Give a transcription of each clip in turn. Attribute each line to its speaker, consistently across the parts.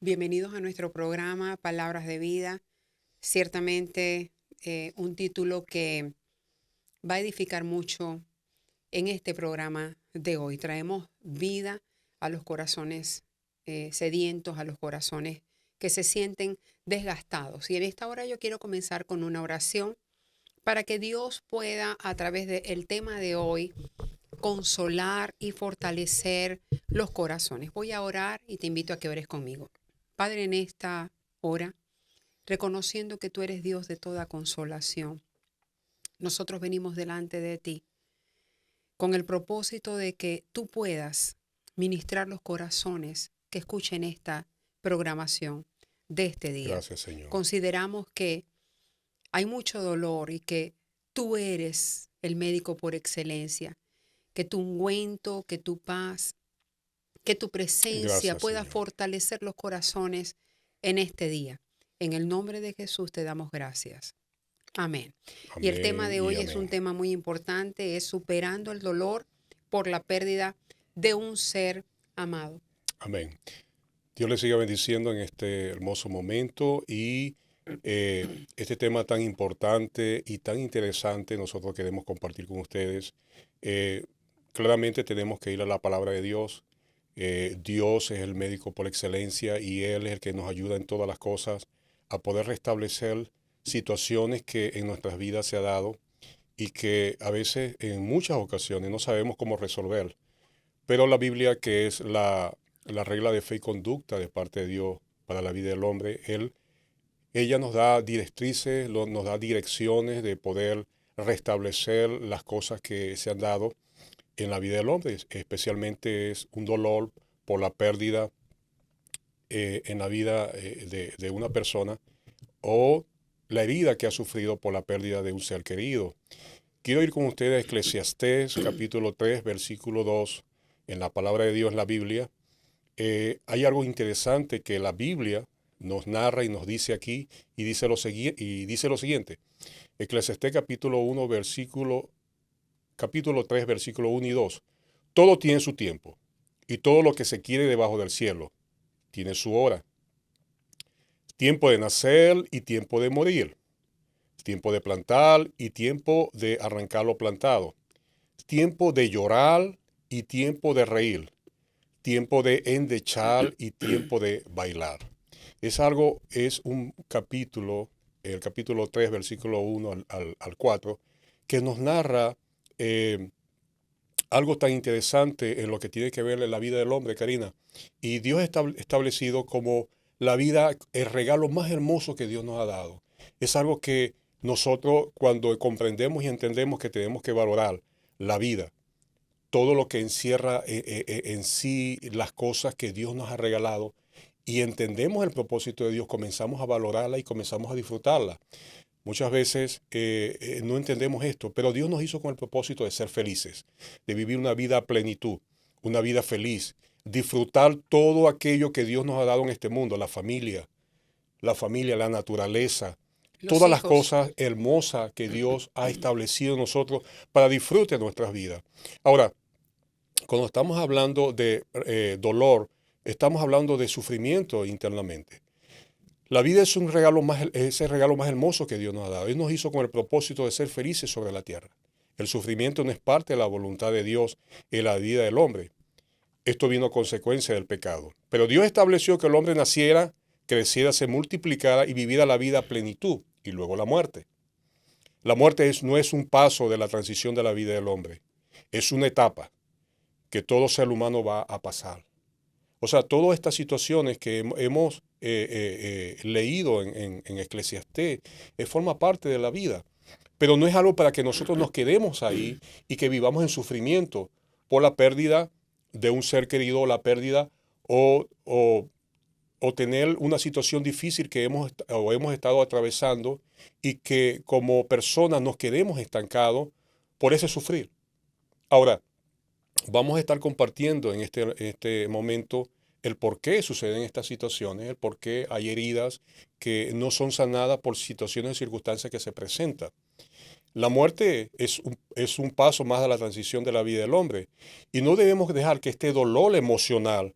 Speaker 1: Bienvenidos a nuestro programa Palabras de Vida. Ciertamente un título que va a edificar mucho en este programa de hoy. Traemos vida a los corazones sedientos, a los corazones que se sienten desgastados. Y en esta hora yo quiero comenzar con una oración para que Dios pueda, a través del tema de hoy, consolar y fortalecer los corazones. Voy a orar y te invito a que ores conmigo. Padre, en esta hora, reconociendo que tú eres Dios de toda consolación, nosotros venimos delante de ti con el propósito de que tú puedas ministrar los corazones que escuchen esta programación de este día.
Speaker 2: Gracias, Señor.
Speaker 1: Consideramos que hay mucho dolor y que tú eres el médico por excelencia, que tu ungüento, que tu paz, que tu presencia
Speaker 2: Gracias,
Speaker 1: pueda
Speaker 2: Señor.
Speaker 1: fortalecer los corazones en este día. En el nombre de Jesús te damos gracias. Amén. Y el tema
Speaker 2: Amén
Speaker 1: de
Speaker 2: y
Speaker 1: hoy es un
Speaker 2: amén.
Speaker 1: tema muy importante, es superando el dolor por la pérdida de un ser amado.
Speaker 2: Amén. Dios le siga bendiciendo en este hermoso momento y este tema tan importante y tan interesante nosotros queremos compartir con ustedes. Eh, Claramente tenemos que ir a la palabra de Dios. Dios es el médico por excelencia y Él es el que nos ayuda en todas las cosas a poder restablecer situaciones que en nuestras vidas se ha dado y que a veces, en muchas ocasiones, no sabemos cómo resolver. Pero la Biblia, que es la regla de fe y conducta de parte de Dios para la vida del hombre, ella nos da directrices, nos da direcciones de poder restablecer las cosas que se han dado en la vida del hombre. Especialmente es un dolor por la pérdida en la vida de una persona o la herida que ha sufrido por la pérdida de un ser querido. Quiero ir con ustedes a Eclesiastés capítulo 3, versículo 2, en la palabra de Dios en la Biblia. Hay algo interesante que la Biblia nos narra y nos dice aquí y dice lo siguiente. Eclesiastés capítulo 3, versículo 1 y 2. Todo tiene su tiempo y todo lo que se quiere debajo del cielo tiene su hora. Tiempo de nacer y tiempo de morir. Tiempo de plantar y tiempo de arrancar lo plantado. Tiempo de llorar y tiempo de reír. Tiempo de endechar y tiempo de bailar. Es un capítulo, el capítulo 3, versículo 1 al 4, que nos narra algo tan interesante en lo que tiene que ver en la vida del hombre, Karina. Y Dios ha establecido como la vida, el regalo más hermoso que Dios nos ha dado. Es algo que nosotros, cuando comprendemos y entendemos que tenemos que valorar la vida, todo lo que encierra en sí las cosas que Dios nos ha regalado, y entendemos el propósito de Dios, comenzamos a valorarla y comenzamos a disfrutarla. Muchas veces no entendemos esto, pero Dios nos hizo con el propósito de ser felices, de vivir una vida a plenitud, una vida feliz, disfrutar todo aquello que Dios nos ha dado en este mundo, la naturaleza,
Speaker 1: Los
Speaker 2: todas las
Speaker 1: hijos,
Speaker 2: cosas hermosas que Dios ha establecido en nosotros para disfrute de nuestras vidas. Ahora, cuando estamos hablando de dolor, estamos hablando de sufrimiento internamente. La vida es el regalo más hermoso que Dios nos ha dado. Él nos hizo con el propósito de ser felices sobre la tierra. El sufrimiento no es parte de la voluntad de Dios en la vida del hombre. Esto vino a consecuencia del pecado. Pero Dios estableció que el hombre naciera, creciera, se multiplicara y viviera la vida a plenitud y luego la muerte. La muerte no es un paso de la transición de la vida del hombre. Es una etapa que todo ser humano va a pasar. O sea, todas estas situaciones que hemos leído en Eclesiastés forma parte de la vida. Pero no es algo para que nosotros nos quedemos ahí y que vivamos en sufrimiento por la pérdida de un ser querido, la pérdida o, o, o tener una situación difícil que hemos estado atravesando y que como personas nos quedemos estancados por ese sufrir. Ahora, vamos a estar compartiendo en este momento el por qué suceden estas situaciones, el por qué hay heridas que no son sanadas por situaciones y circunstancias que se presentan. La muerte es un paso más a la transición de la vida del hombre y no debemos dejar que este dolor emocional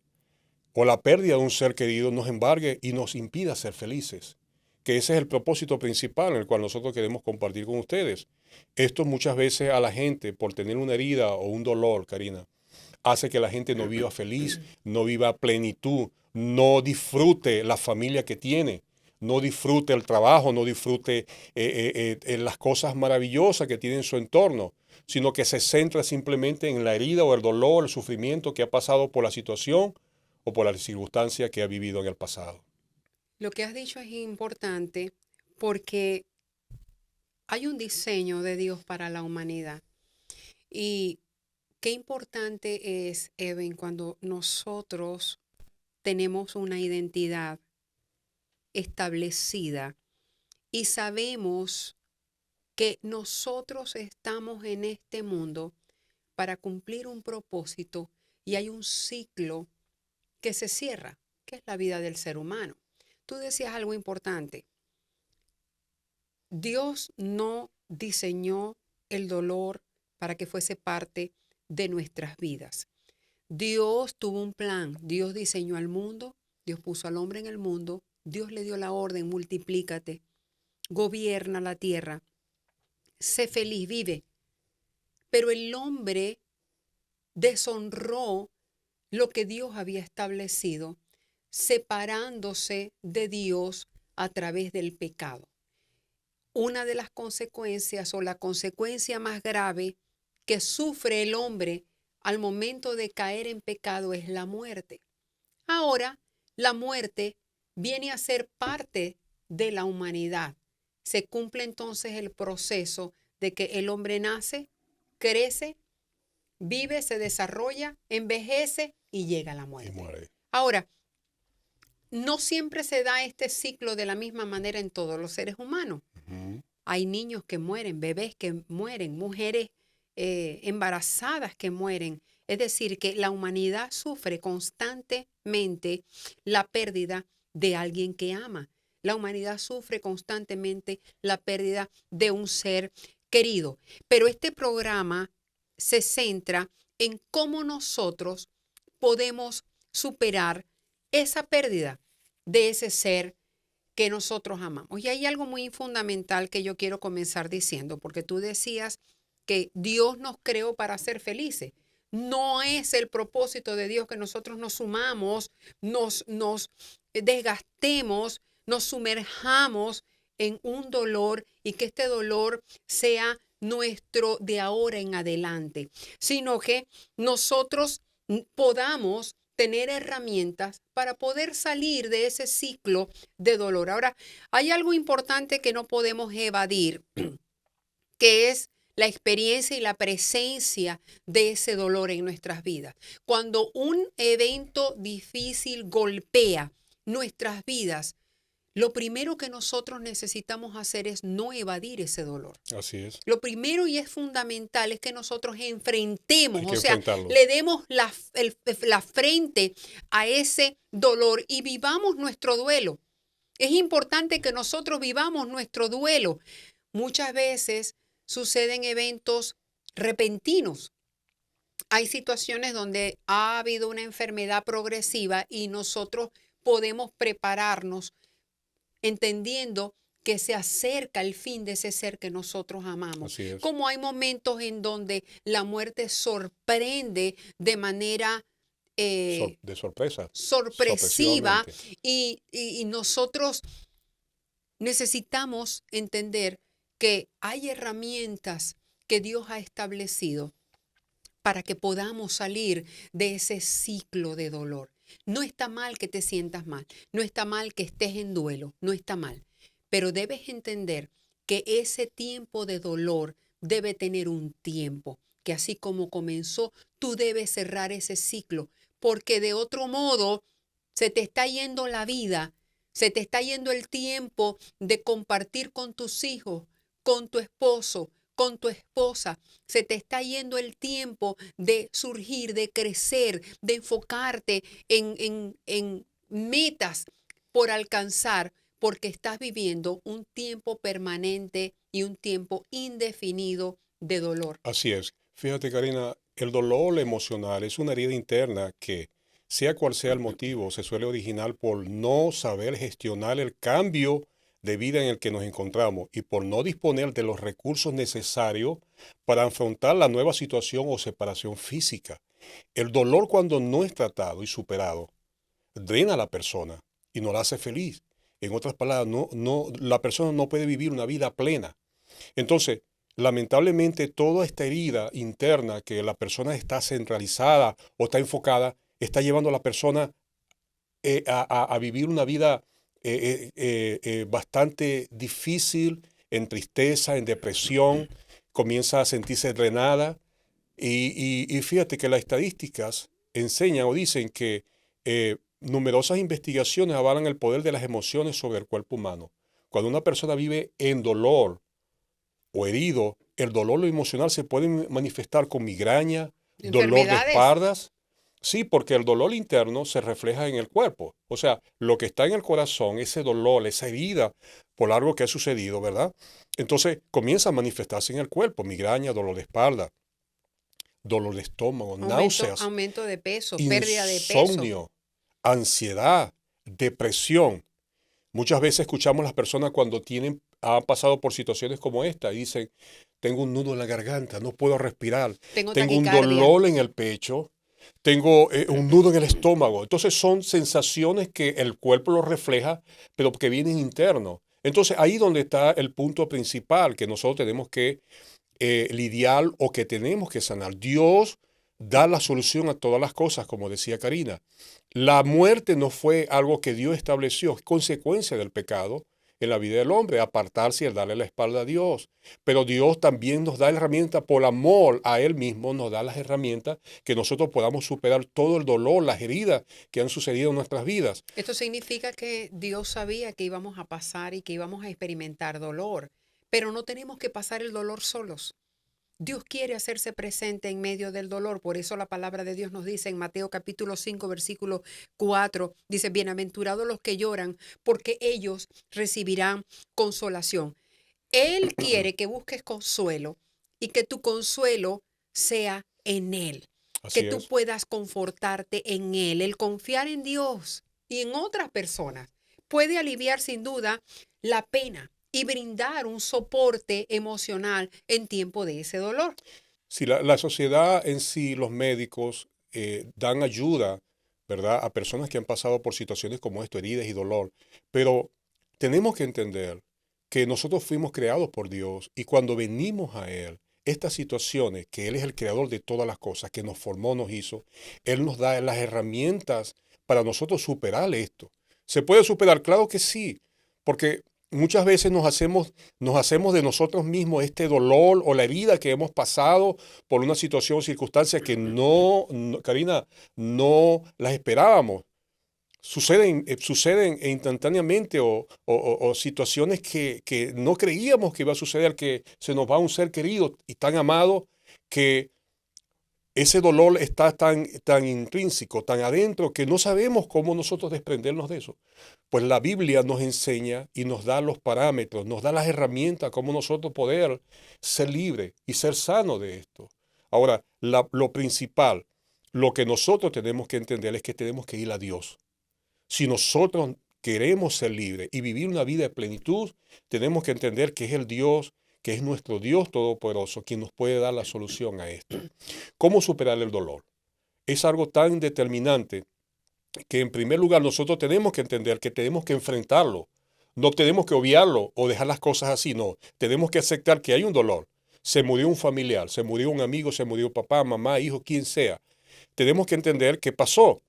Speaker 2: o la pérdida de un ser querido nos embargue y nos impida ser felices. Que ese es el propósito principal en el cual nosotros queremos compartir con ustedes. Esto muchas veces a la gente, por tener una herida o un dolor, Karina, hace que la gente no viva feliz, no viva a plenitud, no disfrute la familia que tiene, no disfrute el trabajo, no disfrute las cosas maravillosas que tiene en su entorno, sino que se centra simplemente en la herida o el dolor, el sufrimiento que ha pasado por la situación o por la circunstancia que ha vivido en el pasado.
Speaker 1: Lo que has dicho es importante porque hay un diseño de Dios para la humanidad. Y qué importante es, Eben, cuando nosotros tenemos una identidad establecida y sabemos que nosotros estamos en este mundo para cumplir un propósito y hay un ciclo que se cierra, que es la vida del ser humano. Tú decías algo importante. Dios no diseñó el dolor para que fuese parte de nuestras vidas. Dios tuvo un plan. Dios diseñó al mundo. Dios puso al hombre en el mundo. Dios le dio la orden, multiplícate, gobierna la tierra, sé feliz, vive. Pero el hombre deshonró lo que Dios había establecido, separándose de Dios a través del pecado. Una de las consecuencias o la consecuencia más grave que sufre el hombre al momento de caer en pecado es la muerte. Ahora, la muerte viene a ser parte de la humanidad. Se cumple entonces el proceso de que el hombre nace, crece, vive, se desarrolla, envejece y llega a la muerte.
Speaker 2: Y muere.
Speaker 1: Ahora, no siempre se da este ciclo de la misma manera en todos los seres humanos.
Speaker 2: Ujú.
Speaker 1: Hay niños que mueren, bebés que mueren, mujeres embarazadas que mueren. Es decir, que la humanidad sufre constantemente la pérdida de alguien que ama. La humanidad sufre constantemente la pérdida de un ser querido. Pero este programa se centra en cómo nosotros podemos superar esa pérdida de ese ser que nosotros amamos. Y hay algo muy fundamental que yo quiero comenzar diciendo, porque tú decías que Dios nos creó para ser felices. No es el propósito de Dios que nosotros nos sumamos, nos desgastemos, nos sumerjamos en un dolor y que este dolor sea nuestro de ahora en adelante, sino que nosotros podamos tener herramientas para poder salir de ese ciclo de dolor. Ahora, hay algo importante que no podemos evadir, que es la experiencia y la presencia de ese dolor en nuestras vidas. Cuando un evento difícil golpea nuestras vidas, lo primero que nosotros necesitamos hacer es no evadir ese dolor.
Speaker 2: Así es.
Speaker 1: Lo primero y es fundamental es que nosotros enfrentemos,
Speaker 2: Hay que
Speaker 1: o sea,
Speaker 2: enfrentarlo.
Speaker 1: le demos la frente a ese dolor y vivamos nuestro duelo. Es importante que nosotros vivamos nuestro duelo. Muchas veces suceden eventos repentinos. Hay situaciones donde ha habido una enfermedad progresiva y nosotros podemos prepararnos entendiendo que se acerca el fin de ese ser que nosotros amamos.
Speaker 2: Así es.
Speaker 1: Como hay momentos en donde la muerte sorprende de manera
Speaker 2: De sorpresa.
Speaker 1: sorpresiva
Speaker 2: Sorpresivamente.
Speaker 1: y nosotros necesitamos entender que hay herramientas que Dios ha establecido para que podamos salir de ese ciclo de dolor. No está mal que te sientas mal, no está mal que estés en duelo, no está mal, pero debes entender que ese tiempo de dolor debe tener un tiempo, que así como comenzó, tú debes cerrar ese ciclo, porque de otro modo se te está yendo la vida, se te está yendo el tiempo de compartir con tus hijos, con tu esposo, con tu esposa. Se te está yendo el tiempo de surgir, de crecer, de enfocarte en metas por alcanzar, porque estás viviendo un tiempo permanente y un tiempo indefinido de dolor.
Speaker 2: Así es. Fíjate, Karina, el dolor emocional es una herida interna que sea cual sea el motivo, se suele originar por no saber gestionar el cambio de vida en el que nos encontramos y por no disponer de los recursos necesarios para afrontar la nueva situación o separación física. El dolor, cuando no es tratado y superado, drena a la persona y no la hace feliz. En otras palabras, la persona no puede vivir una vida plena. Entonces, lamentablemente, toda esta herida interna que la persona está centralizada o está enfocada, está llevando a la persona a vivir una vida bastante difícil, en tristeza, en depresión, comienza a sentirse drenada. Y fíjate que las estadísticas enseñan o dicen que numerosas investigaciones avalan el poder de las emociones sobre el cuerpo humano. Cuando una persona vive en dolor o herido, el dolor emocional se puede manifestar con migraña, dolor de
Speaker 1: Enfermedades.
Speaker 2: espaldas. Sí, porque el dolor interno se refleja en el cuerpo. O sea, lo que está en el corazón, ese dolor, esa herida por algo que ha sucedido, ¿verdad? Entonces comienza a manifestarse en el cuerpo, migraña, dolor de espalda, dolor de estómago, náuseas,
Speaker 1: Aumento de peso, pérdida de peso.
Speaker 2: insomnio, ansiedad, depresión. Muchas veces escuchamos a las personas cuando han pasado por situaciones como esta y dicen, tengo un nudo en la garganta, no puedo respirar,
Speaker 1: Tengo
Speaker 2: tengo un
Speaker 1: taquicardia.
Speaker 2: dolor en el pecho, tengo un nudo en el estómago. Entonces son sensaciones que el cuerpo lo refleja, pero que vienen internos. Entonces ahí donde está el punto principal que nosotros tenemos que lidiar o que tenemos que sanar. Dios da la solución a todas las cosas, como decía Karina. La muerte no fue algo que Dios estableció, es consecuencia del pecado en la vida del hombre, apartarse y el darle la espalda a Dios. Pero Dios también nos da herramientas, por amor a Él mismo, nos da las herramientas que nosotros podamos superar todo el dolor, las heridas que han sucedido en nuestras vidas.
Speaker 1: Esto significa que Dios sabía que íbamos a pasar y que íbamos a experimentar dolor, pero no tenemos que pasar el dolor solos. Dios quiere hacerse presente en medio del dolor. Por eso la palabra de Dios nos dice en Mateo capítulo 5, versículo 4, dice, bienaventurados los que lloran, porque ellos recibirán consolación. Él quiere que busques consuelo y que tu consuelo sea en Él, que
Speaker 2: Así
Speaker 1: tú
Speaker 2: es.
Speaker 1: puedas confortarte en Él. El confiar en Dios y en otras personas puede aliviar sin duda la pena y brindar un soporte emocional en tiempo de ese dolor.
Speaker 2: Si la sociedad en sí, los médicos, dan ayuda, ¿verdad?, a personas que han pasado por situaciones como esto, heridas y dolor. Pero tenemos que entender que nosotros fuimos creados por Dios y cuando venimos a Él, estas situaciones, que Él es el creador de todas las cosas, que nos formó, nos hizo, Él nos da las herramientas para nosotros superar esto. ¿Se puede superar? Claro que sí, porque muchas veces nos hacemos de nosotros mismos este dolor o la herida que hemos pasado por una situación o circunstancia que Karina, no las esperábamos. Suceden instantáneamente o situaciones que no creíamos que iba a suceder, que se nos va un ser querido y tan amado que ese dolor está tan intrínseco, tan adentro, que no sabemos cómo nosotros desprendernos de eso. Pues la Biblia nos enseña y nos da los parámetros, nos da las herramientas cómo nosotros poder ser libres y ser sanos de esto. Ahora, lo principal, lo que nosotros tenemos que entender es que tenemos que ir a Dios. Si nosotros queremos ser libres y vivir una vida de plenitud, tenemos que entender que es el Dios, que es nuestro Dios todopoderoso, quien nos puede dar la solución a esto. ¿Cómo superar el dolor? Es algo tan determinante que en primer lugar nosotros tenemos que entender que tenemos que enfrentarlo. No tenemos que obviarlo o dejar las cosas así, no. Tenemos que aceptar que hay un dolor. Se murió un familiar, se murió un amigo, se murió papá, mamá, hijo, quien sea. Tenemos que entender qué pasó.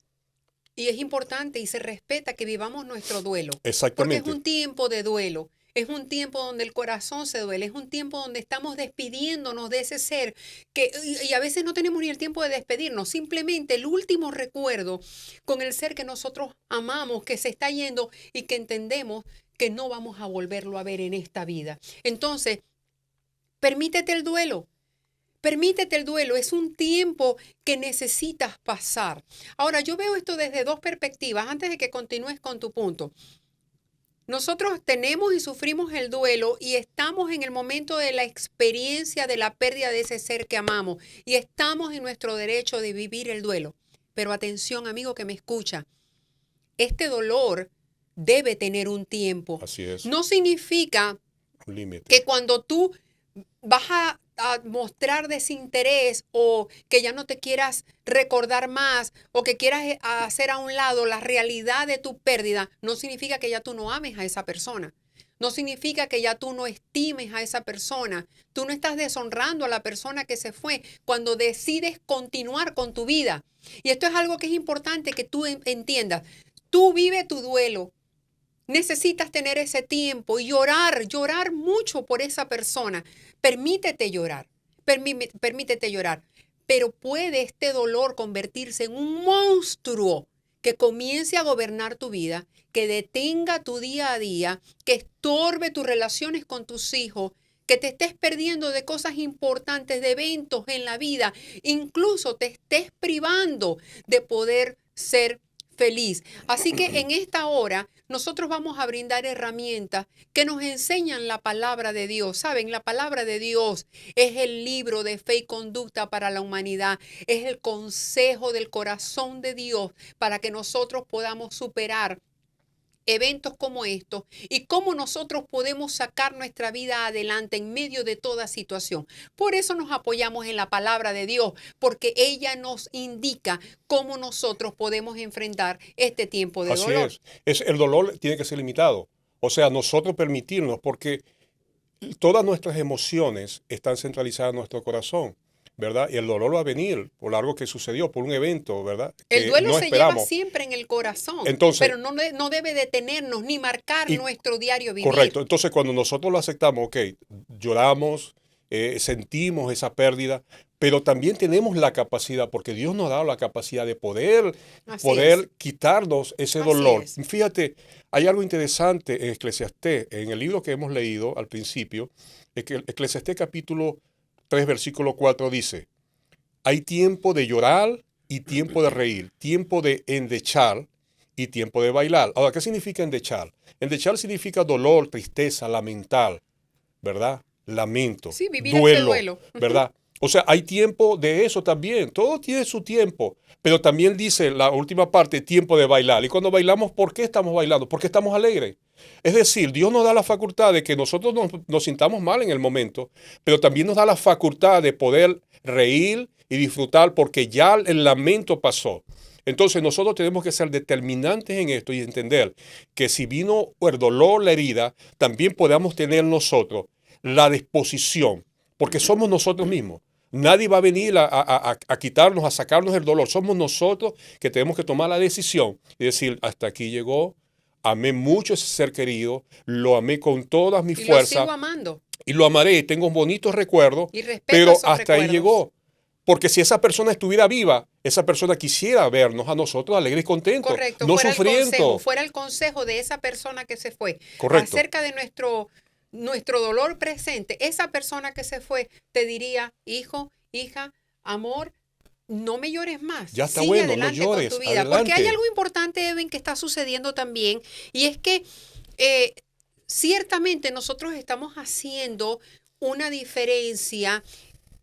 Speaker 1: Y es importante y se respeta que vivamos nuestro duelo, porque es
Speaker 2: Exactamente.
Speaker 1: un tiempo de duelo. Es un tiempo donde el corazón se duele, es un tiempo donde estamos despidiéndonos de ese ser y a veces no tenemos ni el tiempo de despedirnos, simplemente el último recuerdo con el ser que nosotros amamos, que se está yendo y que entendemos que no vamos a volverlo a ver en esta vida. Entonces, permítete el duelo. Permítete el duelo, es un tiempo que necesitas pasar. Ahora, yo veo esto desde dos perspectivas, antes de que continúes con tu punto. Nosotros tenemos y sufrimos el duelo y estamos en el momento de la experiencia de la pérdida de ese ser que amamos y estamos en nuestro derecho de vivir el duelo. Pero atención, amigo que me escucha, este dolor debe tener un tiempo.
Speaker 2: Así es.
Speaker 1: No significa
Speaker 2: Un límite.
Speaker 1: que cuando tú vas a mostrar desinterés o que ya no te quieras recordar más o que quieras hacer a un lado la realidad de tu pérdida, no significa que ya tú no ames a esa persona. No significa que ya tú no estimes a esa persona. Tú no estás deshonrando a la persona que se fue cuando decides continuar con tu vida. Y esto es algo que es importante que tú entiendas. Tú vive tu duelo. Necesitas tener ese tiempo y llorar mucho por esa persona. Permítete llorar, permítete llorar. Pero puede este dolor convertirse en un monstruo que comience a gobernar tu vida, que detenga tu día a día, que estorbe tus relaciones con tus hijos, que te estés perdiendo de cosas importantes, de eventos en la vida, incluso te estés privando de poder ser feliz. Así que en esta hora nosotros vamos a brindar herramientas que nos enseñan la palabra de Dios. Saben, la palabra de Dios es el libro de fe y conducta para la humanidad. Es el consejo del corazón de Dios para que nosotros podamos superar eventos como estos y cómo nosotros podemos sacar nuestra vida adelante en medio de toda situación. Por eso nos apoyamos en la palabra de Dios, porque ella nos indica cómo nosotros podemos enfrentar este tiempo de dolor.
Speaker 2: Así es. El dolor tiene que ser limitado. O sea, nosotros permitirnos, porque todas nuestras emociones están centralizadas en nuestro corazón, ¿verdad? Y el dolor va a venir por algo que sucedió, por un evento, ¿verdad?
Speaker 1: El
Speaker 2: Que
Speaker 1: duelo
Speaker 2: no
Speaker 1: se
Speaker 2: esperamos.
Speaker 1: lleva siempre en el corazón,
Speaker 2: Entonces,
Speaker 1: pero no debe detenernos ni marcar
Speaker 2: y
Speaker 1: nuestro diario vivir.
Speaker 2: correcto. Entonces, cuando nosotros lo aceptamos, ok, lloramos, sentimos esa pérdida, pero también tenemos la capacidad, porque Dios nos ha dado la capacidad de poder quitarnos ese dolor. Fíjate, hay algo interesante en Eclesiastés, en el libro que hemos leído al principio, Eclesiastés capítulo 3, versículo 4 dice, hay tiempo de llorar y tiempo de reír, tiempo de endechar y tiempo de bailar. Ahora, ¿qué significa endechar? Endechar significa dolor, tristeza, lamentar, ¿verdad? Lamento,
Speaker 1: Sí, vivir
Speaker 2: duelo,
Speaker 1: ese duelo.
Speaker 2: ¿verdad? O sea, hay tiempo de eso también. Todo tiene su tiempo. Pero también dice la última parte, tiempo de bailar. Y cuando bailamos, ¿por qué estamos bailando? Porque estamos alegres. Es decir, Dios nos da la facultad de que nosotros nos sintamos mal en el momento, pero también nos da la facultad de poder reír y disfrutar porque ya el lamento pasó. Entonces nosotros tenemos que ser determinantes en esto y entender que si vino el dolor, la herida, también podamos tener nosotros la disposición, porque somos nosotros mismos. Nadie va a venir a quitarnos, a sacarnos el dolor. Somos nosotros que tenemos que tomar la decisión y decir, hasta aquí llegó, amé mucho a ese ser querido, lo amé con todas mis fuerzas.
Speaker 1: Y lo sigo amando.
Speaker 2: Y lo amaré, tengo bonitos recuerdos,
Speaker 1: Y respeto
Speaker 2: pero
Speaker 1: esos
Speaker 2: hasta
Speaker 1: recuerdos.
Speaker 2: ahí llegó. Porque si esa persona estuviera viva, esa persona quisiera vernos a nosotros alegres y contentos,
Speaker 1: Correcto,
Speaker 2: no
Speaker 1: fuera
Speaker 2: sufriendo.
Speaker 1: fuera el consejo de esa persona que se fue.
Speaker 2: Correcto.
Speaker 1: Acerca de nuestro dolor presente, esa persona que se fue te diría, hijo, hija, amor, no me llores más.
Speaker 2: Ya está
Speaker 1: Sigue
Speaker 2: bueno, no
Speaker 1: adelante
Speaker 2: llores,
Speaker 1: con tu vida.
Speaker 2: adelante.
Speaker 1: Porque hay algo importante, Edwin, que está sucediendo también, y es que ciertamente nosotros estamos haciendo una diferencia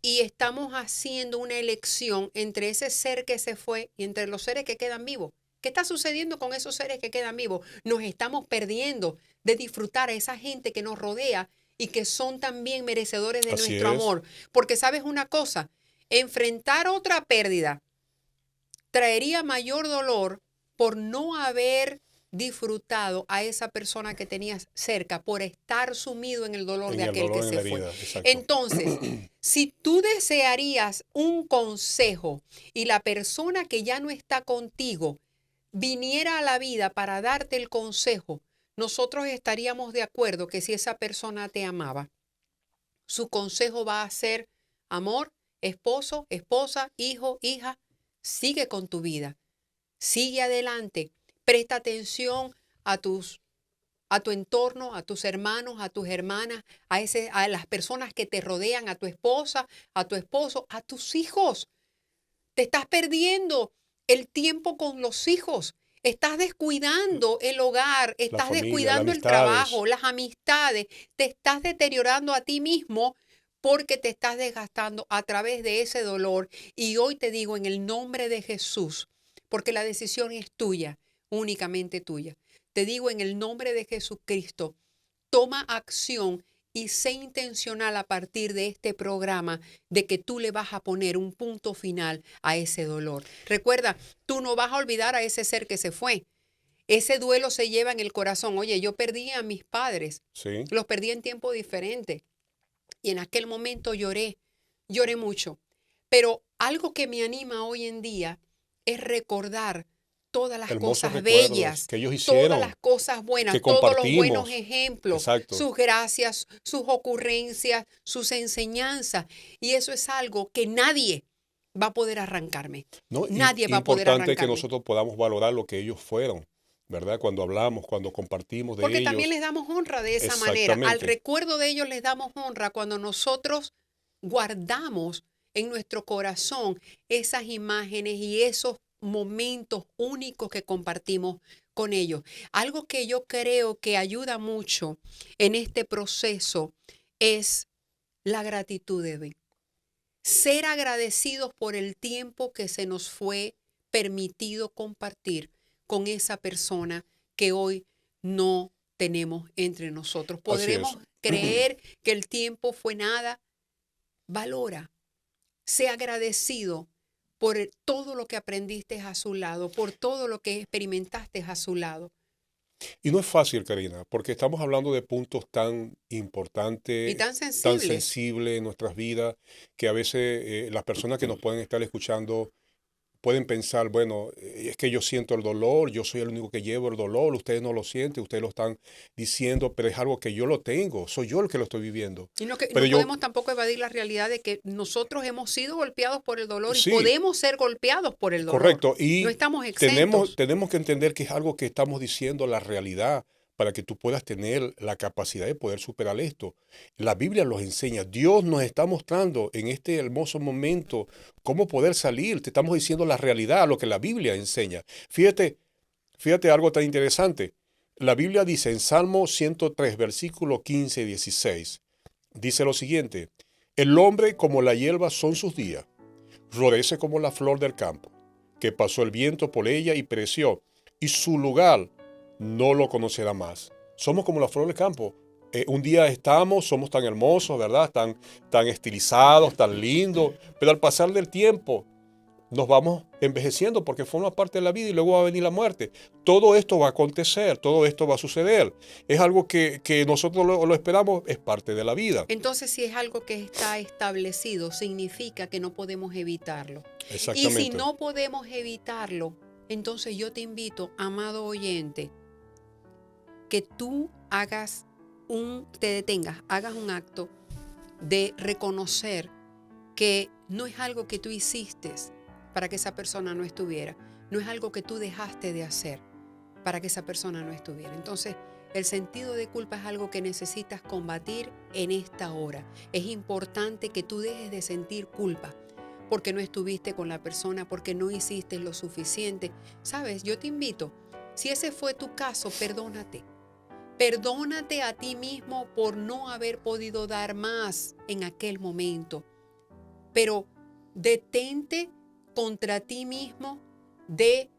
Speaker 1: y estamos haciendo una elección entre ese ser que se fue y entre los seres que quedan vivos. ¿Qué está sucediendo con esos seres que quedan vivos? Nos estamos perdiendo de disfrutar a esa gente que nos rodea y que son también merecedores de
Speaker 2: Así
Speaker 1: nuestro
Speaker 2: es.
Speaker 1: amor. Porque sabes una cosa, enfrentar otra pérdida traería mayor dolor por no haber disfrutado a esa persona que tenías cerca, por estar sumido en el dolor
Speaker 2: En
Speaker 1: de
Speaker 2: el
Speaker 1: aquel
Speaker 2: dolor,
Speaker 1: que
Speaker 2: en
Speaker 1: se
Speaker 2: la
Speaker 1: fue.
Speaker 2: herida, exacto.
Speaker 1: Entonces, si tú desearías un consejo y la persona que ya no está contigo viniera a la vida para darte el consejo, nosotros estaríamos de acuerdo que si esa persona te amaba, su consejo va a ser amor, esposo, esposa, hijo, hija, sigue con tu vida, sigue adelante, presta atención a tu entorno, a tus hermanos, a tus hermanas, a las personas que te rodean, a tu esposa, a tu esposo, a tus hijos. Te estás perdiendo el tiempo con los hijos. Estás descuidando el hogar, estás
Speaker 2: familia,
Speaker 1: descuidando
Speaker 2: las
Speaker 1: el
Speaker 2: amistades.
Speaker 1: trabajo, las amistades. Te estás deteriorando a ti mismo porque te estás desgastando a través de ese dolor. Y hoy te digo, en el nombre de Jesús, porque la decisión es tuya, únicamente tuya. Te digo en el nombre de Jesucristo, toma acción y sé intencional a partir de este programa de que tú le vas a poner un punto final a ese dolor. Recuerda, tú no vas a olvidar a ese ser que se fue. Ese duelo se lleva en el corazón. Oye, yo perdí a mis padres,
Speaker 2: Sí,
Speaker 1: los perdí en tiempo diferente y en aquel momento lloré mucho. Pero algo que me anima hoy en día es recordar todas las
Speaker 2: hermosos
Speaker 1: cosas
Speaker 2: recuerdos
Speaker 1: bellas,
Speaker 2: que ellos
Speaker 1: todas
Speaker 2: hicieron,
Speaker 1: las cosas buenas,
Speaker 2: que
Speaker 1: todos los buenos
Speaker 2: compartimos.
Speaker 1: ejemplos,
Speaker 2: Exacto.
Speaker 1: sus gracias, sus ocurrencias, sus enseñanzas. Y eso es algo que nadie va a poder arrancarme.
Speaker 2: ¿No? Y
Speaker 1: Nadie va a poder
Speaker 2: importante que
Speaker 1: arrancarme.
Speaker 2: nosotros podamos valorar lo que ellos fueron, ¿verdad? Cuando hablamos, cuando compartimos de
Speaker 1: Porque también
Speaker 2: ellos.
Speaker 1: les damos honra de esa manera. Al
Speaker 2: Exactamente.
Speaker 1: recuerdo de ellos les damos honra cuando nosotros guardamos en nuestro corazón esas imágenes y esos momentos únicos que compartimos con ellos. Algo que yo creo que ayuda mucho en este proceso es la gratitud, Edwin. Ser agradecidos por el tiempo que se nos fue permitido compartir con esa persona que hoy no tenemos entre nosotros.
Speaker 2: Así es.
Speaker 1: Podremos creer que el tiempo fue nada. Valora, sé agradecido por todo lo que aprendiste a su lado, por todo lo que experimentaste a su lado.
Speaker 2: Y no es fácil, Karina, porque estamos hablando de puntos tan
Speaker 1: Y
Speaker 2: importantes,
Speaker 1: tan
Speaker 2: tan
Speaker 1: sensibles.
Speaker 2: sensibles en nuestras vidas, que a veces las personas que nos pueden estar escuchando pueden pensar, bueno, es que yo siento el dolor, yo soy el único que llevo el dolor, ustedes no lo sienten, ustedes lo están diciendo, pero es algo que yo lo tengo, soy yo el que lo estoy viviendo.
Speaker 1: Y no, que,
Speaker 2: Pero
Speaker 1: no
Speaker 2: yo,
Speaker 1: podemos tampoco evadir la realidad de que nosotros hemos sido golpeados por el dolor y
Speaker 2: sí,
Speaker 1: podemos ser golpeados por el dolor.
Speaker 2: correcto,
Speaker 1: No
Speaker 2: y
Speaker 1: estamos
Speaker 2: tenemos,
Speaker 1: exentos.
Speaker 2: tenemos que entender que es algo que estamos diciendo la realidad para que tú puedas tener la capacidad de poder superar esto. La Biblia los enseña, Dios nos está mostrando en este hermoso momento cómo poder salir, te estamos diciendo la realidad, lo que la Biblia enseña. Fíjate algo tan interesante. La Biblia dice en Salmo 103, versículo 15 y 16, dice lo siguiente, el hombre como la hierba son sus días, florece como la flor del campo, que pasó el viento por ella y pereció, y su lugar no lo conocerá más. Somos como la flor del campo. Un día somos tan hermosos, ¿verdad? Tan estilizados, tan lindos, pero al pasar del tiempo nos vamos envejeciendo porque forma parte de la vida y luego va a venir la muerte. Todo esto va a acontecer, todo esto va a suceder. Es algo que nosotros lo esperamos, es parte de la vida.
Speaker 1: Entonces, si es algo que está establecido, significa que no podemos evitarlo. Y si
Speaker 2: Exactamente.
Speaker 1: no podemos evitarlo, entonces yo te invito, amado oyente, que tú te detengas, hagas un acto de reconocer que no es algo que tú hiciste para que esa persona no estuviera, no es algo que tú dejaste de hacer para que esa persona no estuviera. Entonces, el sentido de culpa es algo que necesitas combatir en esta hora. Es importante que tú dejes de sentir culpa porque no estuviste con la persona, porque no hiciste lo suficiente. Sabes, yo te invito, si ese fue tu caso, perdónate. Perdónate a ti mismo por no haber podido dar más en aquel momento. Pero detente contra ti mismo de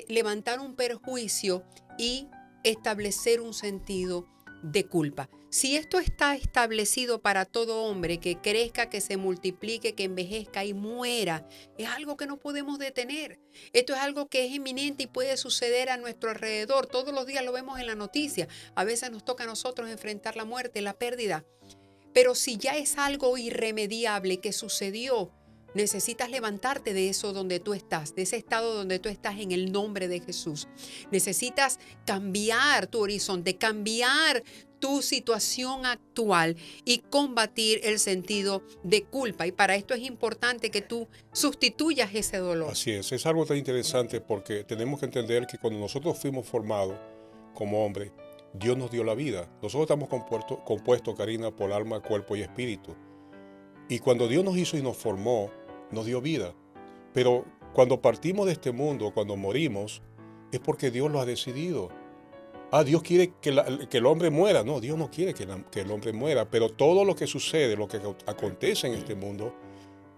Speaker 1: levantar un perjuicio y establecer un sentido de culpa. Si esto está establecido para todo hombre, que crezca, que se multiplique, que envejezca y muera, es algo que no podemos detener. Esto es algo que es inminente y puede suceder a nuestro alrededor. Todos los días lo vemos en la noticia. A veces nos toca a nosotros enfrentar la muerte, la pérdida. Pero si ya es algo irremediable que sucedió, necesitas levantarte de eso donde tú estás, de ese estado donde tú estás en el nombre de Jesús. Necesitas cambiar tu horizonte, cambiar tu situación actual y combatir el sentido de culpa. Y para esto es importante que tú sustituyas ese dolor.
Speaker 2: Así es algo tan interesante porque tenemos que entender que cuando nosotros fuimos formados como hombres, Dios nos dio la vida. Nosotros estamos compuestos, Karina, por alma, cuerpo y espíritu. Y cuando Dios nos hizo y nos formó, nos dio vida. Pero cuando partimos de este mundo, cuando morimos, es porque Dios lo ha decidido. Dios quiere que el hombre muera. No, Dios no quiere que el hombre muera. Pero todo lo que sucede, lo que acontece en este mundo,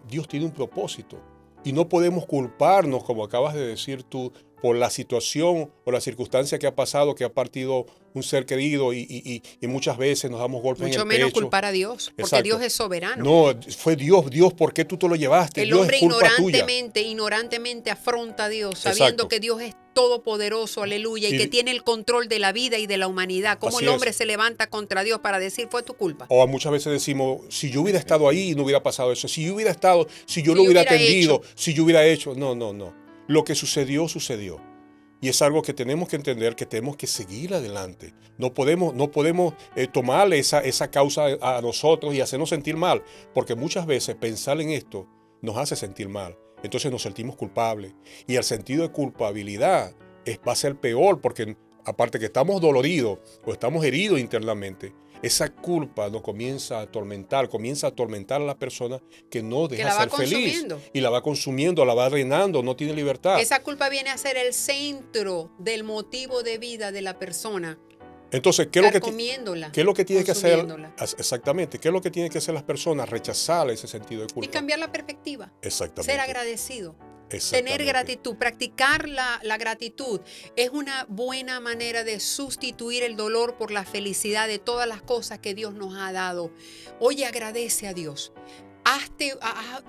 Speaker 2: Dios tiene un propósito. Y no podemos culparnos, como acabas de decir tú, por la situación o la circunstancia que ha pasado, que ha partido un ser querido y muchas veces nos damos golpes en
Speaker 1: Mucho
Speaker 2: el
Speaker 1: menos
Speaker 2: pecho.
Speaker 1: culpar a Dios, porque
Speaker 2: Exacto.
Speaker 1: Dios es soberano.
Speaker 2: No, fue Dios, ¿por qué tú te lo llevaste?
Speaker 1: El
Speaker 2: Dios
Speaker 1: hombre
Speaker 2: es culpa tuya.
Speaker 1: ignorantemente afronta a Dios, sabiendo
Speaker 2: Exacto.
Speaker 1: que Dios es todopoderoso, aleluya, y que tiene el control de la vida y de la humanidad. Cómo el hombre se levanta contra Dios para decir, fue tu culpa.
Speaker 2: O muchas veces decimos, si yo hubiera estado ahí, no hubiera pasado eso. Si yo hubiera estado, si yo lo hubiera atendido, si yo hubiera hecho. No. Lo que sucedió, sucedió. Y es algo que tenemos que entender, que tenemos que seguir adelante. No podemos tomarle esa causa a nosotros y hacernos sentir mal, porque muchas veces pensar en esto nos hace sentir mal. Entonces nos sentimos culpables. Y el sentido de culpabilidad va a ser peor, porque aparte que estamos doloridos o estamos heridos internamente, esa culpa nos comienza a atormentar a la persona que no deja ser feliz. Y la va consumiendo, la va drenando, no tiene libertad.
Speaker 1: Esa culpa viene a ser el centro del motivo de vida de la persona.
Speaker 2: Entonces, ¿qué es lo que tiene que hacer? Exactamente. ¿Qué es lo que tienen que hacer las personas? Rechazar ese sentido de culpa.
Speaker 1: Y cambiar la perspectiva.
Speaker 2: Exactamente.
Speaker 1: Ser agradecido. Tener gratitud, practicar la gratitud es una buena manera de sustituir el dolor por la felicidad de todas las cosas que Dios nos ha dado. Oye, agradece a Dios.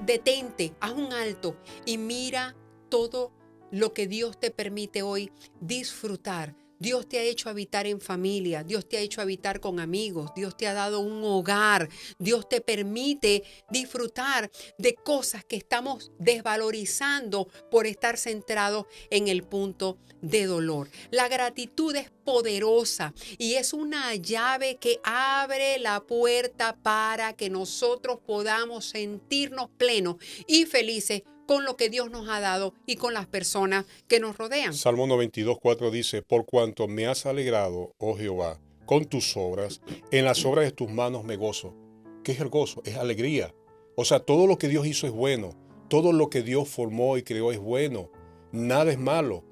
Speaker 1: Detente, haz un alto y mira todo lo que Dios te permite hoy disfrutar. Dios te ha hecho habitar en familia, Dios te ha hecho habitar con amigos, Dios te ha dado un hogar, Dios te permite disfrutar de cosas que estamos desvalorizando por estar centrados en el punto de dolor. La gratitud es poderosa y es una llave que abre la puerta para que nosotros podamos sentirnos plenos y felices con lo que Dios nos ha dado y con las personas que nos rodean.
Speaker 2: Salmo 92:4 dice, por cuanto me has alegrado, oh Jehová, con tus obras, en las obras de tus manos me gozo. ¿Qué es el gozo? Es alegría. O sea, todo lo que Dios hizo es bueno. Todo lo que Dios formó y creó es bueno. Nada es malo.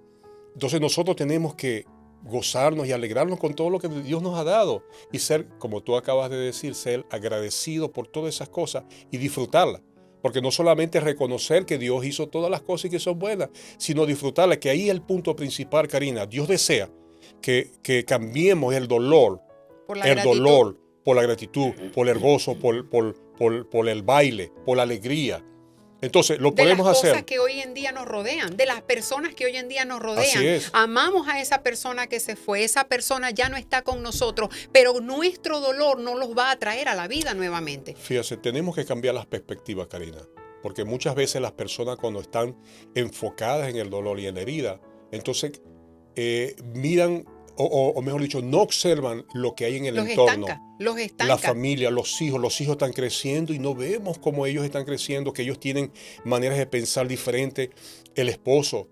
Speaker 2: Entonces nosotros tenemos que gozarnos y alegrarnos con todo lo que Dios nos ha dado. Y ser, como tú acabas de decir, ser agradecido por todas esas cosas y disfrutarlas. Porque no solamente reconocer que Dios hizo todas las cosas y que son buenas, sino disfrutarlas, que ahí es el punto principal, Karina. Dios desea que cambiemos el dolor por la gratitud, por el gozo, por el baile, por la alegría. Entonces, lo podemos hacer.
Speaker 1: De las cosas que hoy en día nos rodean, de las personas que hoy en día nos rodean.
Speaker 2: Así es.
Speaker 1: Amamos a esa persona que se fue, esa persona ya no está con nosotros, pero nuestro dolor no los va a traer a la vida nuevamente.
Speaker 2: Fíjate, tenemos que cambiar las perspectivas, Karina, porque muchas veces las personas cuando están enfocadas en el dolor y en la herida, entonces miran, o mejor dicho, no observan lo que hay en el entorno.
Speaker 1: Los estanca.
Speaker 2: La familia, los hijos están creciendo y no vemos cómo ellos están creciendo, que ellos tienen maneras de pensar diferentes. El esposo,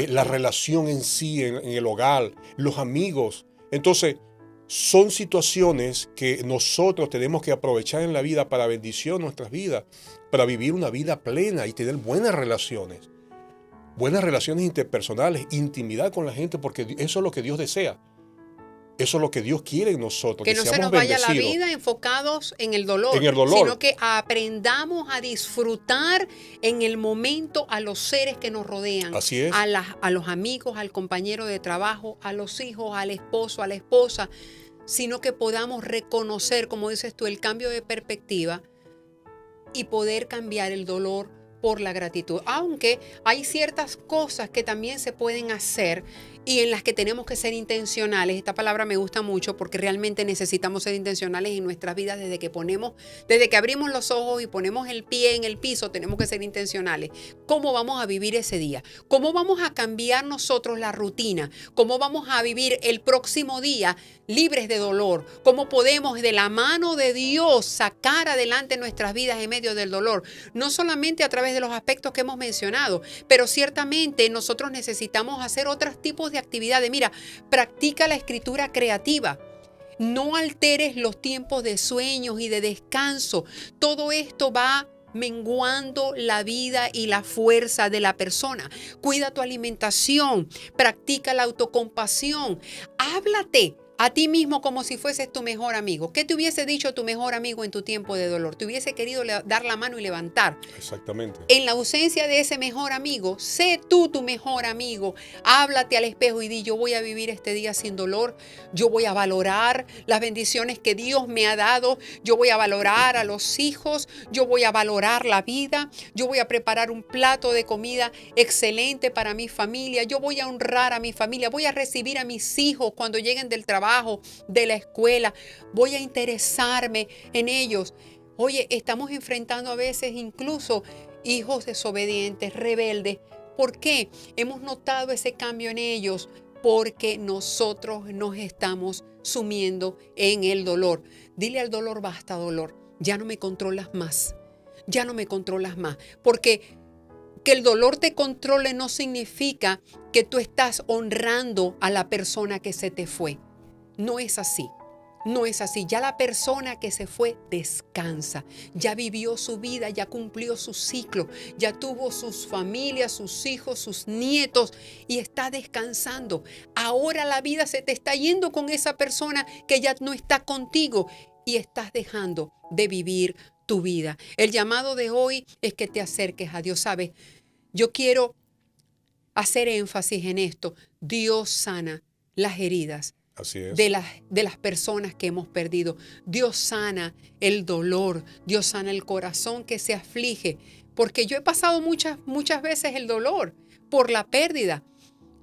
Speaker 2: la relación en sí, en el hogar, los amigos. Entonces, son situaciones que nosotros tenemos que aprovechar en la vida para bendición nuestras vidas, para vivir una vida plena y tener buenas relaciones interpersonales, intimidad con la gente, porque eso es lo que Dios desea. Eso es lo que Dios quiere en nosotros.
Speaker 1: Que no se nos vaya la vida enfocados en el dolor, sino que aprendamos a disfrutar en el momento a los seres que nos rodean.
Speaker 2: Así es.
Speaker 1: A los amigos, al compañero de trabajo, a los hijos, al esposo, a la esposa, sino que podamos reconocer, como dices tú, el cambio de perspectiva y poder cambiar el dolor por la gratitud. Aunque hay ciertas cosas que también se pueden hacer y en las que tenemos que ser intencionales. Esta palabra me gusta mucho porque realmente necesitamos ser intencionales en nuestras vidas desde que abrimos los ojos y ponemos el pie en el piso, tenemos que ser intencionales. ¿Cómo vamos a vivir ese día? ¿Cómo vamos a cambiar nosotros la rutina? ¿Cómo vamos a vivir el próximo día libres de dolor? ¿Cómo podemos de la mano de Dios sacar adelante nuestras vidas en medio del dolor? No solamente a través de los aspectos que hemos mencionado, pero ciertamente nosotros necesitamos hacer otros tipos de actividades. Mira, practica la escritura creativa. No alteres los tiempos de sueños y de descanso. Todo esto va menguando la vida y la fuerza de la persona. Cuida tu alimentación, practica la autocompasión. a ti mismo como si fueses tu mejor amigo. ¿Qué te hubiese dicho tu mejor amigo en tu tiempo de dolor? Te hubiese querido dar la mano y levantar.
Speaker 2: Exactamente.
Speaker 1: En la ausencia de ese mejor amigo, sé tú tu mejor amigo. Háblate al espejo y di, yo voy a vivir este día sin dolor. Yo voy a valorar las bendiciones que Dios me ha dado. Yo voy a valorar a los hijos. Yo voy a valorar la vida. Yo voy a preparar un plato de comida excelente para mi familia. Yo voy a honrar a mi familia. Voy a recibir a mis hijos cuando lleguen del trabajo, de la escuela. Voy a interesarme en ellos. Oye, estamos enfrentando a veces incluso hijos desobedientes, rebeldes. ¿Por qué? Hemos notado ese cambio en ellos porque nosotros nos estamos sumiendo en el dolor. Dile al dolor, basta dolor, ya no me controlas más, ya no me controlas más. Porque que el dolor te controle no significa que tú estás honrando a la persona que se te fue. No es así. No es así. Ya la persona que se fue descansa. Ya vivió su vida, ya cumplió su ciclo, ya tuvo sus familias, sus hijos, sus nietos y está descansando. Ahora la vida se te está yendo con esa persona que ya no está contigo y estás dejando de vivir tu vida. El llamado de hoy es que te acerques a Dios. ¿Sabes? Yo quiero hacer énfasis en esto. Dios sana las heridas.
Speaker 2: Así es.
Speaker 1: De las personas que hemos perdido. Dios sana el dolor, Dios sana el corazón que se aflige, porque yo he pasado muchas veces el dolor por la pérdida.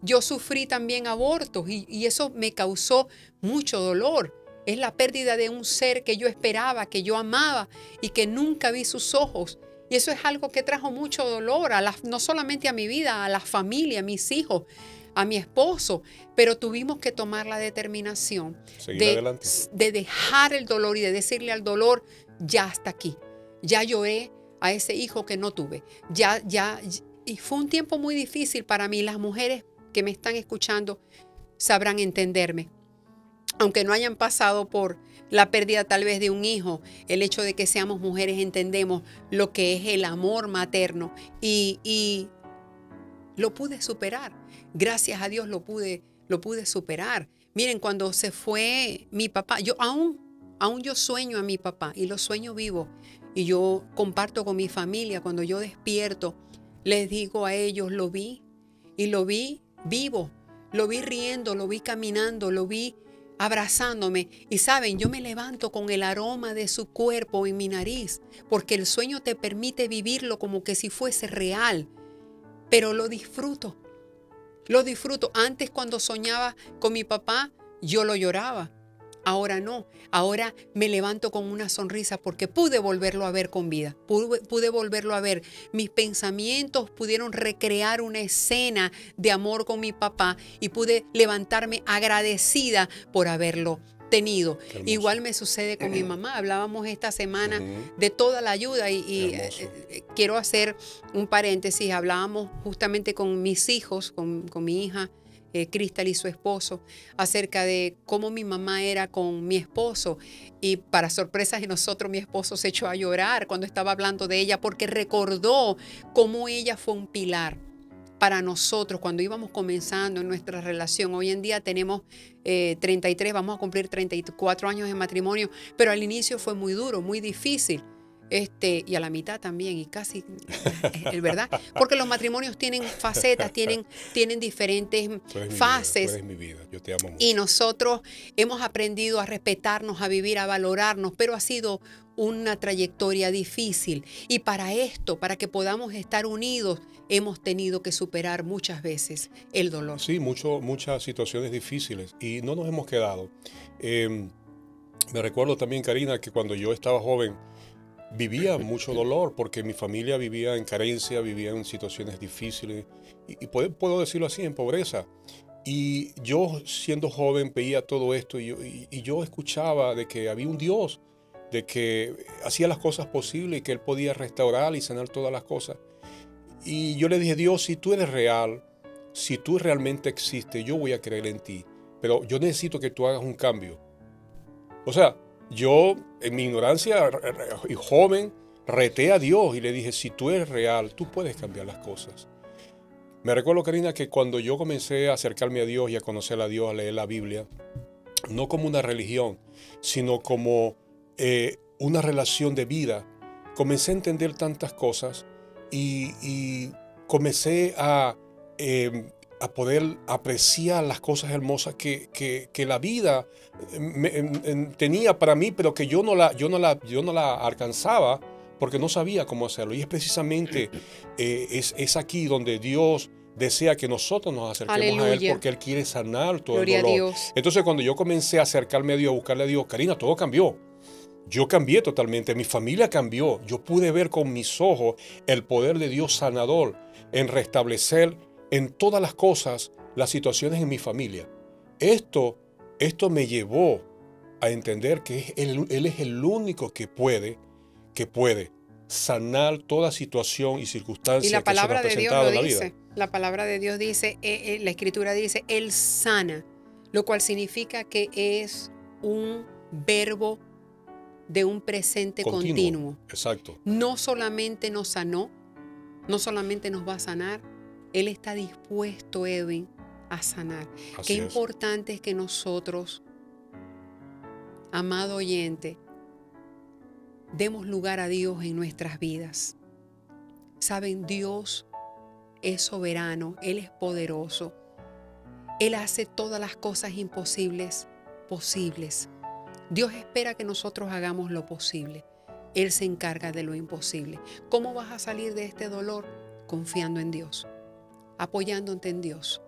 Speaker 1: Yo sufrí también abortos y eso me causó mucho dolor. Es la pérdida de un ser que yo esperaba, que yo amaba y que nunca vi sus ojos. Y eso es algo que trajo mucho dolor, no solamente a mi vida, a la familia, a mis hijos, a mi esposo, pero tuvimos que tomar la determinación de dejar el dolor y de decirle al dolor, ya hasta aquí, ya lloré a ese hijo que no tuve, y fue un tiempo muy difícil para mí. Las mujeres que me están escuchando sabrán entenderme, aunque no hayan pasado por la pérdida tal vez de un hijo. El hecho de que seamos mujeres entendemos lo que es el amor materno y lo pude superar. Gracias a Dios lo pude superar. Miren, cuando se fue mi papá, yo aún yo sueño a mi papá y lo sueño vivo. Y yo comparto con mi familia, cuando yo despierto, les digo a ellos, lo vi y lo vi vivo, lo vi riendo, lo vi caminando, lo vi abrazándome. Y saben, yo me levanto con el aroma de su cuerpo en mi nariz, porque el sueño te permite vivirlo como que si fuese real. Pero lo disfruto. Antes, cuando soñaba con mi papá, yo lo lloraba. Ahora no. Ahora me levanto con una sonrisa porque pude volverlo a ver con vida. Pude volverlo a ver. Mis pensamientos pudieron recrear una escena de amor con mi papá y pude levantarme agradecida por haberlo tenido. Igual me sucede con mi mamá. Hablábamos esta semana de toda la ayuda y quiero hacer un paréntesis. Hablábamos justamente con mis hijos, con mi hija Cristal y su esposo, acerca de cómo mi mamá era con mi esposo, y para sorpresa de nosotros, mi esposo se echó a llorar cuando estaba hablando de ella porque recordó cómo ella fue un pilar para nosotros cuando íbamos comenzando en nuestra relación. Hoy en día tenemos 33, vamos a cumplir 34 años de matrimonio, pero al inicio fue muy duro, muy difícil. Y a la mitad también, y casi, ¿verdad? Porque los matrimonios tienen facetas, tienen diferentes fases.
Speaker 2: Tú eres mi vida, yo te amo mucho.
Speaker 1: Y nosotros hemos aprendido a respetarnos, a vivir, a valorarnos, pero ha sido una trayectoria difícil. Y para esto, para que podamos estar unidos, hemos tenido que superar muchas veces el dolor.
Speaker 2: Sí, muchas situaciones difíciles y no nos hemos quedado. Me recuerdo también, Karina, que cuando yo estaba joven, vivía mucho dolor porque mi familia vivía en carencia, vivía en situaciones difíciles y puedo decirlo así, en pobreza. Y yo, siendo joven, veía todo esto y yo escuchaba de que había un Dios, de que hacía las cosas posibles y que Él podía restaurar y sanar todas las cosas. Y yo le dije, Dios, si tú eres real, si tú realmente existes, yo voy a creer en ti, pero yo necesito que tú hagas un cambio. O sea, yo, en mi ignorancia y joven, reté a Dios y le dije, si tú eres real, tú puedes cambiar las cosas. Me recuerdo, Karina, que cuando yo comencé a acercarme a Dios y a conocer a Dios, a leer la Biblia, no como una religión, sino como una relación de vida, comencé a entender tantas cosas y comencé a poder apreciar las cosas hermosas que la vida tenía para mí, pero que yo no la alcanzaba porque no sabía cómo hacerlo. Y es precisamente es aquí donde Dios desea que nosotros nos acerquemos a Él,
Speaker 1: Aleluya.
Speaker 2: porque Él quiere sanar todo
Speaker 1: Gloria
Speaker 2: el
Speaker 1: a
Speaker 2: dolor.
Speaker 1: Dios.
Speaker 2: Entonces, cuando yo comencé a acercarme a Dios, a buscarle a Dios, Karina, todo cambió. Yo cambié totalmente, mi familia cambió. Yo pude ver con mis ojos el poder de Dios sanador en restablecer en todas las cosas las situaciones en mi familia. Esto me llevó a entender que Él es el único que puede sanar toda situación y
Speaker 1: Y
Speaker 2: circunstancia
Speaker 1: la
Speaker 2: que se nos ha
Speaker 1: palabra de Dios
Speaker 2: presentado
Speaker 1: lo
Speaker 2: en la vida.
Speaker 1: dice. La palabra de Dios dice, la Escritura dice, Él sana, lo cual significa que es un verbo de un presente continuo.
Speaker 2: Exacto.
Speaker 1: No solamente nos sanó, no solamente nos va a sanar, Él está dispuesto, Edwin, a sanar.
Speaker 2: Así
Speaker 1: Qué
Speaker 2: es.
Speaker 1: importante es que nosotros, amado oyente, demos lugar a Dios en nuestras vidas. Saben, Dios es soberano, Él es poderoso. Él hace todas las cosas imposibles posibles. Dios espera que nosotros hagamos lo posible. Él se encarga de lo imposible. ¿Cómo vas a salir de este dolor? Confiando en Dios, apoyándote en Dios,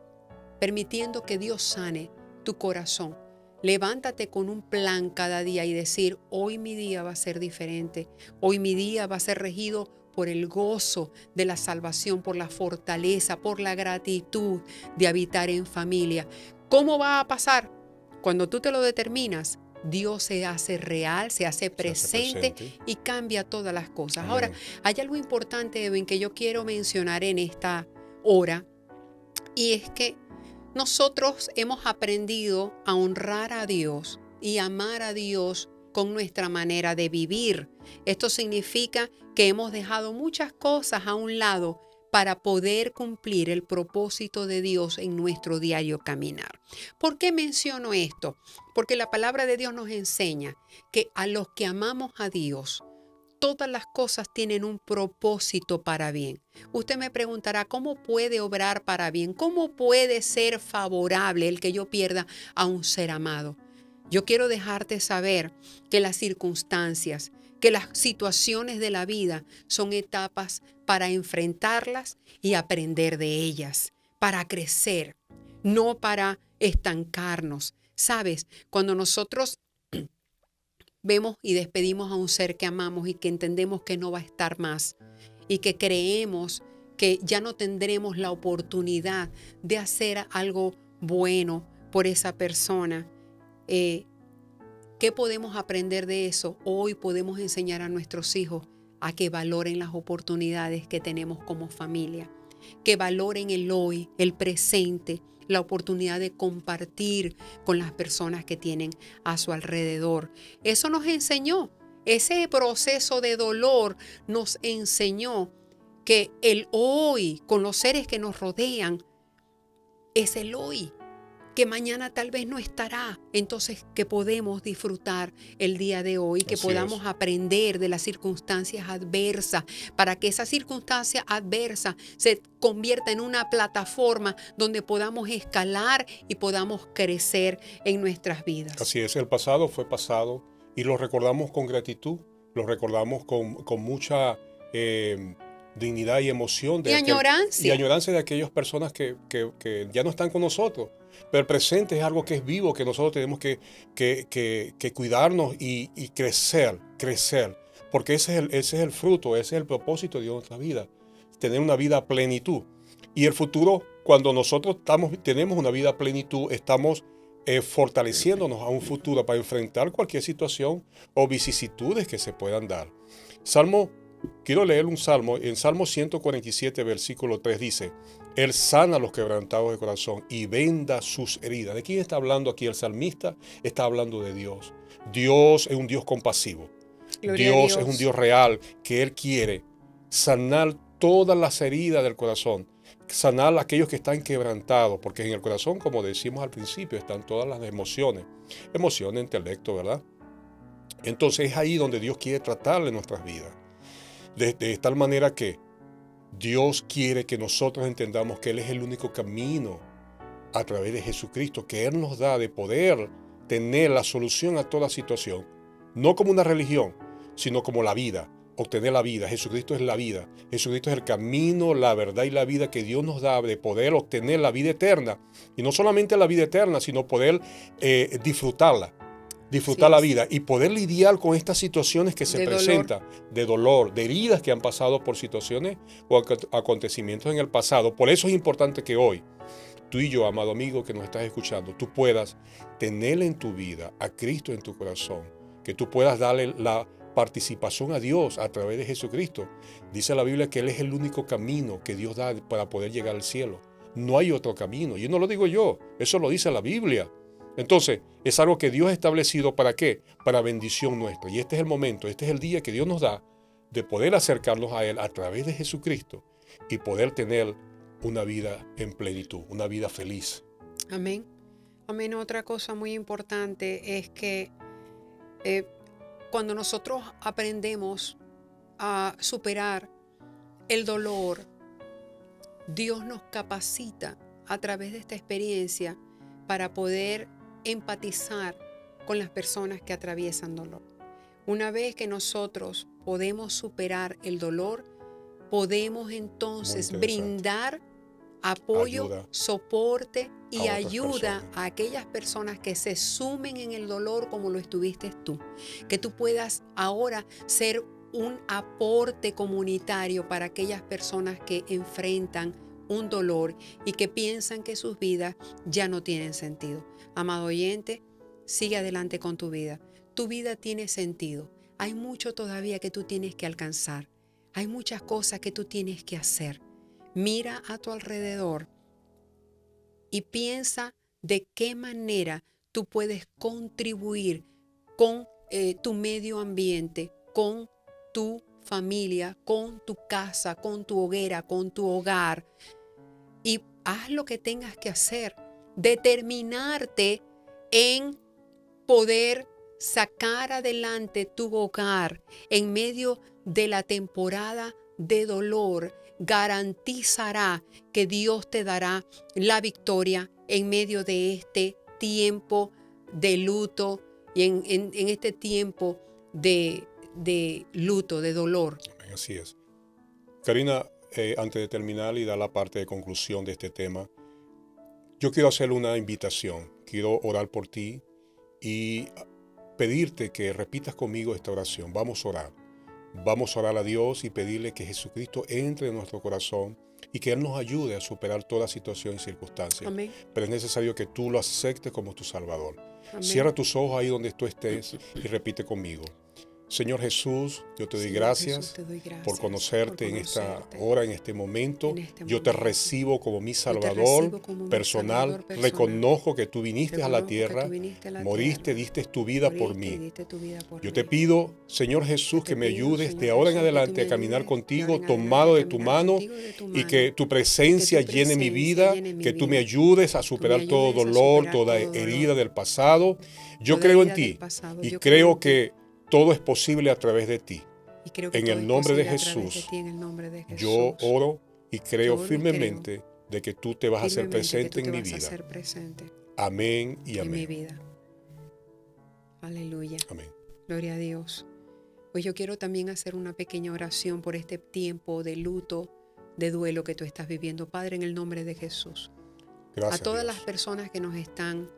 Speaker 1: permitiendo que Dios sane tu corazón. Levántate con un plan cada día y decir, hoy mi día va a ser diferente. Hoy mi día va a ser regido por el gozo de la salvación, por la fortaleza, por la gratitud de habitar en familia. ¿Cómo va a pasar? Cuando tú te lo determinas, Dios se hace real, se hace presente y cambia todas las cosas.
Speaker 2: Amén.
Speaker 1: Ahora, hay algo importante, Edwin, que yo quiero mencionar en esta hora, y es que nosotros hemos aprendido a honrar a Dios y amar a Dios con nuestra manera de vivir. Esto significa que hemos dejado muchas cosas a un lado para poder cumplir el propósito de Dios en nuestro diario caminar. ¿Por qué menciono esto? Porque la palabra de Dios nos enseña que a los que amamos a Dios, todas las cosas tienen un propósito para bien. Usted me preguntará, ¿cómo puede obrar para bien? ¿Cómo puede ser favorable el que yo pierda a un ser amado? Yo quiero dejarte saber que las circunstancias, que las situaciones de la vida son etapas para enfrentarlas y aprender de ellas, para crecer, no para estancarnos. ¿Sabes? Cuando nosotros vemos y despedimos a un ser que amamos y que entendemos que no va a estar más y que creemos que ya no tendremos la oportunidad de hacer algo bueno por esa persona, ¿qué podemos aprender de eso? Hoy podemos enseñar a nuestros hijos a que valoren las oportunidades que tenemos como familia, que valoren el hoy, el presente, la oportunidad de compartir con las personas que tienen a su alrededor. Eso nos enseñó, ese proceso de dolor nos enseñó que el hoy con los seres que nos rodean es el hoy, que mañana tal vez no estará. Entonces, que podemos disfrutar el día de hoy, que podamos aprender de las circunstancias adversas, para que esa circunstancia adversa se convierta en una plataforma donde podamos escalar y podamos crecer en nuestras vidas.
Speaker 2: Así es, el pasado fue pasado y lo recordamos con gratitud, lo recordamos con mucha dignidad y emoción.
Speaker 1: Y añorancia.
Speaker 2: Y añorancia de aquellas personas que ya no están con nosotros. Pero el presente es algo que es vivo, que nosotros tenemos que cuidarnos y crecer, porque ese es el fruto, ese es el propósito de nuestra vida, tener una vida a plenitud. Y el futuro, cuando nosotros tenemos una vida a plenitud, estamos fortaleciéndonos a un futuro para enfrentar cualquier situación o vicisitudes que se puedan dar. Quiero leer un salmo. En Salmo 147, versículo 3 dice: Él sana a los quebrantados de corazón y venda sus heridas. ¿De quién está hablando aquí el salmista? Está hablando de Dios. Dios es un Dios compasivo. Dios es un Dios real, que Él quiere sanar todas las heridas del corazón. sanar a aquellos que están quebrantados, porque en el corazón, como decimos al principio, están todas las emociones, intelecto, ¿verdad? Entonces es ahí donde Dios quiere tratarle nuestras vidas, de tal manera que Dios quiere que nosotros entendamos que Él es el único camino a través de Jesucristo, que Él nos da de poder tener la solución a toda situación, no como una religión, sino como la vida, obtener la vida. Jesucristo es la vida, Jesucristo es el camino, la verdad y la vida que Dios nos da de poder obtener la vida eterna, y no solamente la vida eterna, sino poder disfrutar la vida y poder lidiar con estas situaciones que se presentan, de dolor, de heridas que han pasado por situaciones o acontecimientos en el pasado. Por eso es importante que hoy, tú y yo, amado amigo que nos estás escuchando, tú puedas tener en tu vida a Cristo en tu corazón, que tú puedas darle la participación a Dios a través de Jesucristo. Dice la Biblia que Él es el único camino que Dios da para poder llegar al cielo. No hay otro camino. Y no lo digo yo, eso lo dice la Biblia. Entonces, es algo que Dios ha establecido, ¿para qué? Para bendición nuestra. Y este es el momento, este es el día que Dios nos da de poder acercarnos a Él a través de Jesucristo y poder tener una vida en plenitud, una vida feliz.
Speaker 1: Amén. Amén. Otra cosa muy importante es que cuando nosotros aprendemos a superar el dolor, Dios nos capacita a través de esta experiencia para poder empatizar con las personas que atraviesan dolor. Una vez que nosotros podemos superar el dolor, podemos entonces brindar apoyo, soporte y ayuda a aquellas personas que se sumen en el dolor como lo estuviste tú. Que tú puedas ahora ser un aporte comunitario para aquellas personas que enfrentan un dolor y que piensan que sus vidas ya no tienen sentido. Amado oyente, sigue adelante con tu vida. Tu vida tiene sentido. Hay mucho todavía que tú tienes que alcanzar. Hay muchas cosas que tú tienes que hacer. Mira a tu alrededor y piensa de qué manera tú puedes contribuir con tu medio ambiente, con tu familia, con tu casa, con tu hoguera, con tu hogar. Y haz lo que tengas que hacer. Determinarte en poder sacar adelante tu hogar en medio de la temporada de dolor garantizará que Dios te dará la victoria en medio de este tiempo de luto y en este tiempo de luto, de dolor.
Speaker 2: Así es. Karina, antes de terminar y dar la parte de conclusión de este tema, yo quiero hacer una invitación. Quiero orar por ti y pedirte que repitas conmigo esta oración. Vamos a orar. Vamos a orar a Dios y pedirle que Jesucristo entre en nuestro corazón y que Él nos ayude a superar toda situación y circunstancia.
Speaker 1: Amén.
Speaker 2: Pero es necesario que tú lo aceptes como tu Salvador.
Speaker 1: Amén.
Speaker 2: Cierra tus ojos ahí donde tú estés y repite conmigo. Señor Jesús, yo te doy gracias por conocerte en esta hora, en este momento. Yo te recibo como mi Salvador personal. Reconozco que tú viniste a la tierra, moriste, diste tu vida por mí. Yo te pido, Señor Jesús, que me ayudes de ahora en adelante a caminar contigo, tomado de tu mano, y que tu presencia llene mi vida, que tú me ayudes a superar todo dolor, toda herida del pasado. Yo creo en ti y creo que todo es posible a través de ti. En el nombre de Jesús, yo oro y creo firmemente de que tú te vas a hacer presente en mi vida. Amén y amén.
Speaker 1: En mi vida. Aleluya.
Speaker 2: Amén.
Speaker 1: Gloria a Dios. Pues yo quiero también hacer una pequeña oración por este tiempo de luto, de duelo que tú estás viviendo. Padre, en el nombre de Jesús.
Speaker 2: Gracias,
Speaker 1: a todas
Speaker 2: Dios.
Speaker 1: las personas que nos están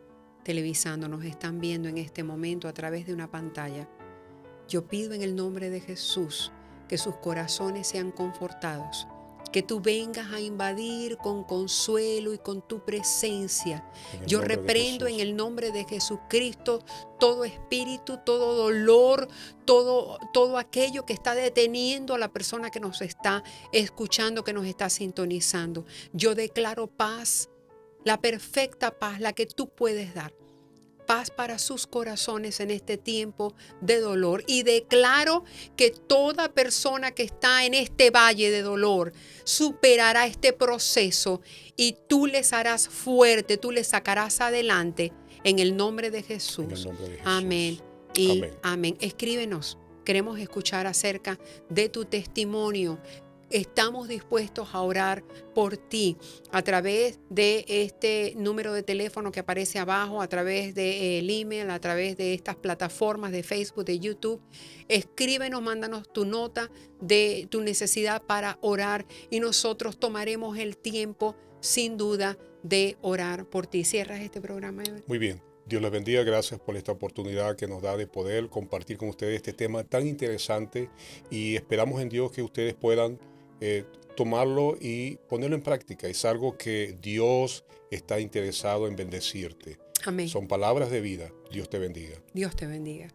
Speaker 1: televisando, nos están viendo en este momento a través de una pantalla, yo pido en el nombre de Jesús que sus corazones sean confortados, que tú vengas a invadir con consuelo y con tu presencia. Yo reprendo en el nombre de Jesucristo todo espíritu, todo dolor, todo aquello que está deteniendo a la persona que nos está escuchando, que nos está sintonizando. Yo declaro paz, la perfecta paz, la que tú puedes dar. paz para sus corazones en este tiempo de dolor. Y declaro que toda persona que está en este valle de dolor superará este proceso y tú les harás fuerte, tú les sacarás adelante en el nombre de Jesús.
Speaker 2: En el nombre de Jesús.
Speaker 1: Amén y
Speaker 2: Amén.
Speaker 1: amén. Escríbenos. Queremos escuchar acerca de tu testimonio. Estamos dispuestos a orar por ti a través de este número de teléfono que aparece abajo, a través del email, a través de estas plataformas de Facebook, de YouTube. Escríbenos, mándanos tu nota de tu necesidad para orar y nosotros tomaremos el tiempo, sin duda, de orar por ti. ¿Cierras este programa, Ever?
Speaker 2: Muy bien. Dios les bendiga. Gracias por esta oportunidad que nos da de poder compartir con ustedes este tema tan interesante y esperamos en Dios que ustedes puedan tomarlo y ponerlo en práctica. Es algo que Dios está interesado en bendecirte.
Speaker 1: Amén.
Speaker 2: Son palabras de vida. Dios te bendiga.
Speaker 1: Dios te bendiga.